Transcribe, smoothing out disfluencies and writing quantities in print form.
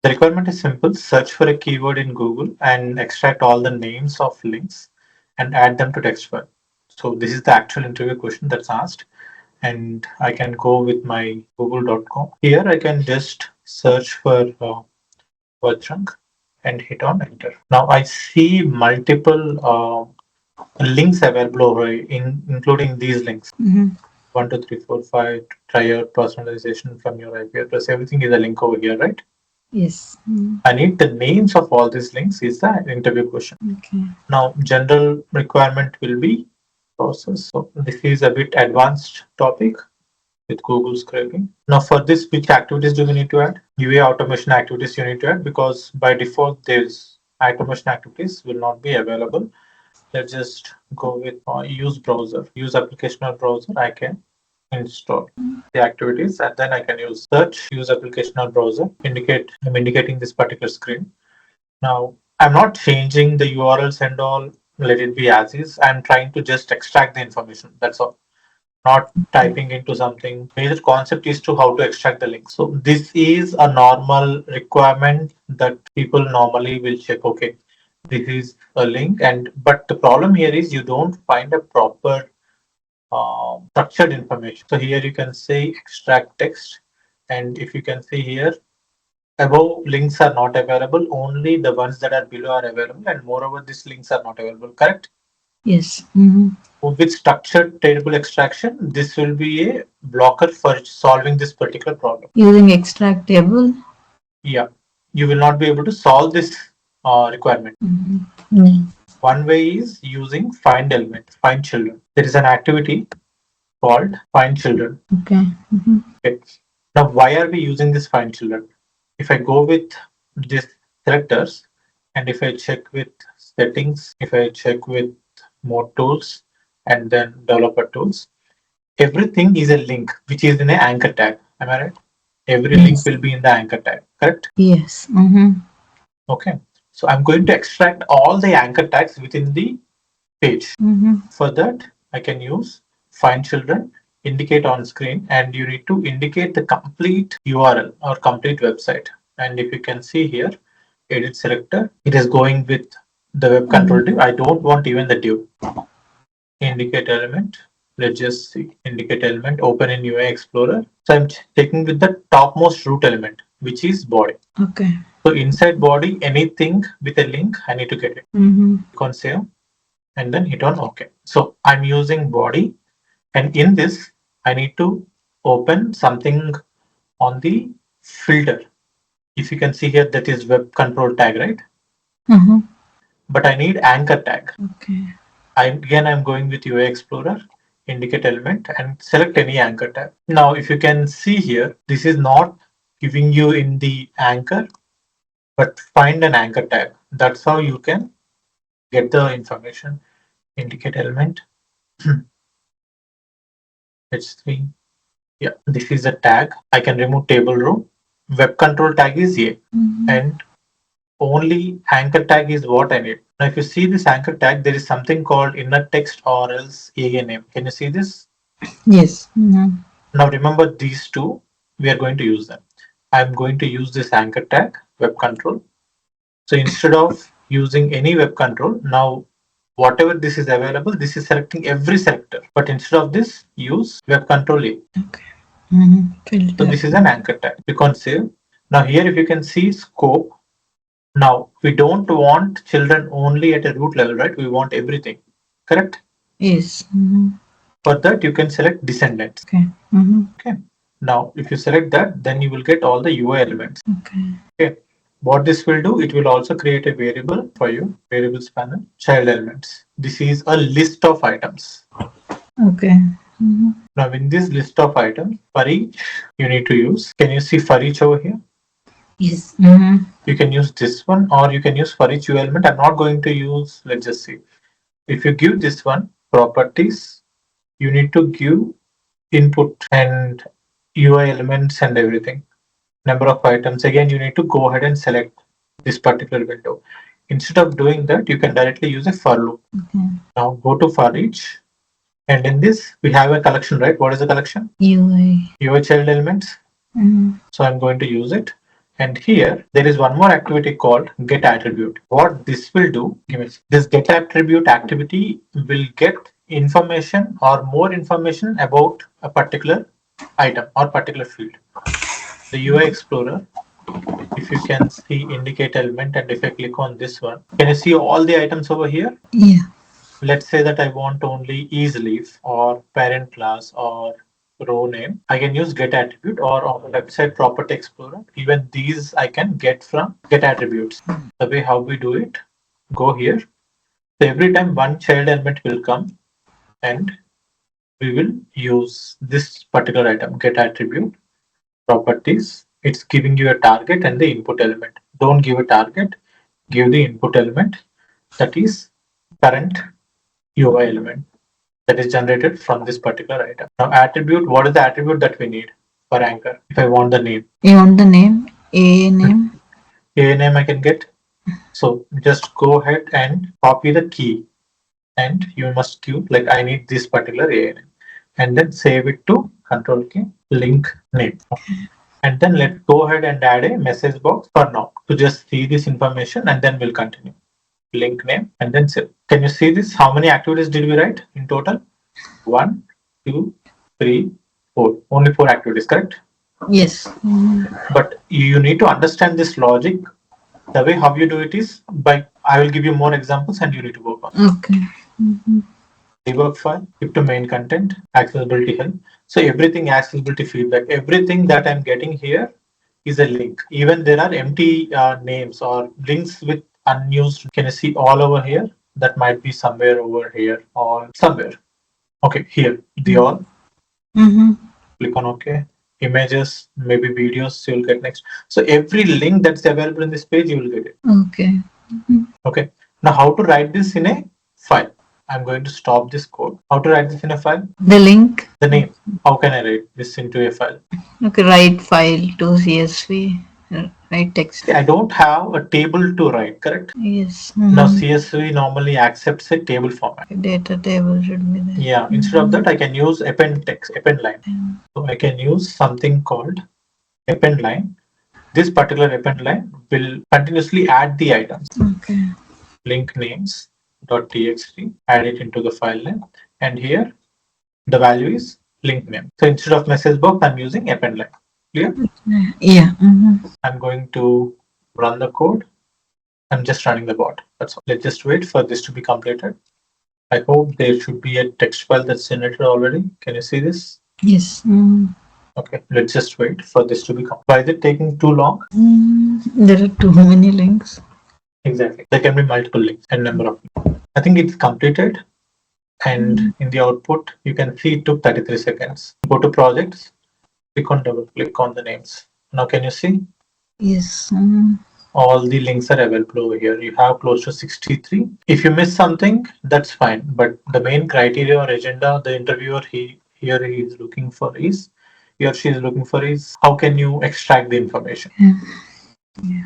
The requirement is simple. Search for a keyword in Google and extract all the names of links and add them to text file. So this is the actual interview question that's asked. And I can go with my google.com. Here I can just search for Vajrang and hit on enter. Now I see multiple links available over including these links. 1, 2, 3, 4, 5, try your personalization from your IP address. Everything is a link over here, right? Yes. I need the names of all these links is the interview question. Okay. Now, general requirement will be process. So this is a bit advanced topic with Google scraping. Now for this, which activities do we need to add? UA automation activities you need to add because by default, there's automation activities will not be available. Let's just go with use browser, use applicational browser. I can install the activities and then I can use search, use applicational browser, I'm indicating this particular screen. Now I'm not changing the URLs and all, let it be as is. I'm trying to just extract the information. That's all. Not typing into something. Major concept is to how to extract the link. So this is a normal requirement that people normally will check. Okay, this is a link, and but the problem here is you don't find a proper structured information. So here you can say extract text, and if you can see here, above links are not available. Only the ones that are below are available, and moreover, these links are not available. Correct? Yes. With structured table extraction, this will be a blocker for solving this particular problem. Using extract table. Yeah, you will not be able to solve this requirement. Mm. One way is using find element, find children. There is an activity called find children. Okay. Okay. Now, why are we using this find children? If I go with this selectors and if I check with settings, if I check with more tools and then developer tools, everything is a link which is in an anchor tag. Am I right? Every link Yes. will be in the anchor tag, correct? Yes. Okay. So I'm going to extract all the anchor tags within the page. For that, I can use find children, indicate on screen, and you need to indicate the complete URL or complete website. And if you can see here, edit selector, it is going with the web control div. I don't want even the div. Indicate element. Let's just see. Indicate element, open in UI Explorer. So I'm taking with the topmost root element, which is body. Okay. So inside body, anything with a link, I need to get it. Click on save and then hit on OK. So I'm using body, and in this, I need to open something on the filter. If you can see here, that is web control tag, right? But I need anchor tag. Okay. I'm going with UI Explorer, indicate element, and select any anchor tag. Now, if you can see here, this is not giving you in the anchor, but find an anchor tag. That's how you can get the information. Indicate element. H3. Yeah, this is a tag. I can remove table row. Web control tag is A, and only anchor tag is what I need. Now, if you see this anchor tag, there is something called inner text or else AA name. Can you see this? Yes. Now, remember these two, we are going to use them. I'm going to use this anchor tag, web control. So instead of using any web control, now whatever this is available, this is selecting every selector. But instead of this, use web control A. Okay. So this is an anchor tag. You can save. Now here, if you can see scope, now we don't want children only at a root level, right? We want everything, correct? Yes. For that, you can select descendants. Okay. Okay. Now, if you select that, then you will get all the UI elements. Okay. What this will do, it will also create a variable for you, variables panel, child elements. This is a list of items. Okay. Now, in this list of items, for each you need to use. Can you see for each over here? Yes. You can use this one or you can use for each UI element. I'm not going to use, let's just see. If you give this one properties, you need to give input and UI elements and everything. Number of items. Again, you need to go ahead and select this particular window. Instead of doing that, you can directly use a for loop. Now go to for each. And in this, we have a collection, right? What is the collection? UI child elements. So I'm going to use it. And here there is one more activity called get attribute. What this will do, this get attribute activity will get information or more information about a particular item or particular field. The UI Explorer, if you can see indicate element, and if I click on this one, can you see all the items over here? Yeah. Let's say that I want only is leaf or parent class or row name. I can use get attribute, or on the website property explorer. Even these I can get from get attributes. The way how we do it, go here. So every time one child element will come, and we will use this particular item, get attribute properties. It's giving you a target and the input element. Don't give a target, give the input element, that is current UI element that is generated from this particular item. Now attribute, what is the attribute that we need for anchor? If I want the name. You want the name? A name? A name I can get. So just go ahead and copy the key, and you must give like I need this particular A name, and then save it to control key link name. And then let's go ahead and add a message box for now to just see this information, and then we'll continue. Link name and then save. Can you see this? How many activities did we write in total? 1, 2, 3, 4. Only 4 activities, correct? Yes. But you need to understand this logic. The way how you do it is by, I will give you more examples and you need to work on. Okay. Debug file, skip to main content, accessibility help. So everything accessibility feedback, everything that I'm getting here is a link. Even there are empty names or links with unused. Can you see all over here? That might be somewhere over here or somewhere. Okay, here, the all. Click on OK. Images, maybe videos, you'll get next. So every link that's available in this page, you will get it. Okay. Okay. Now, how to write this in a file? I'm going to stop this code. How to write this in a file? The link? The name. How can I write this into a file? Okay, write file to CSV. Write text. I don't have a table to write, correct? Yes. Now CSV normally accepts a table format. Data table should be there. Yeah, instead of that, I can use append text, append line. So I can use something called append line. This particular append line will continuously add the items. Okay. Link names .txt, add it into the file name, and here the value is link name. So instead of message box, I'm using append line. Clear? Yeah. I'm going to run the code. I'm just running the bot. That's all. Let's just wait for this to be completed. I hope there should be a text file that's generated already. Can you see this? Yes. Okay, let's just wait for this to be completed. Why is it taking too long? There are too many links. Exactly. There can be multiple links and number of links. I think it's completed. And in the output, you can see it took 33 seconds. Go to projects, double click on the names. Now, can you see? Yes. All the links are available over here. You have close to 63. If you miss something, that's fine. But the main criteria or agenda the interviewer he is looking for is, he or she is looking for is, how can you extract the information? Yeah.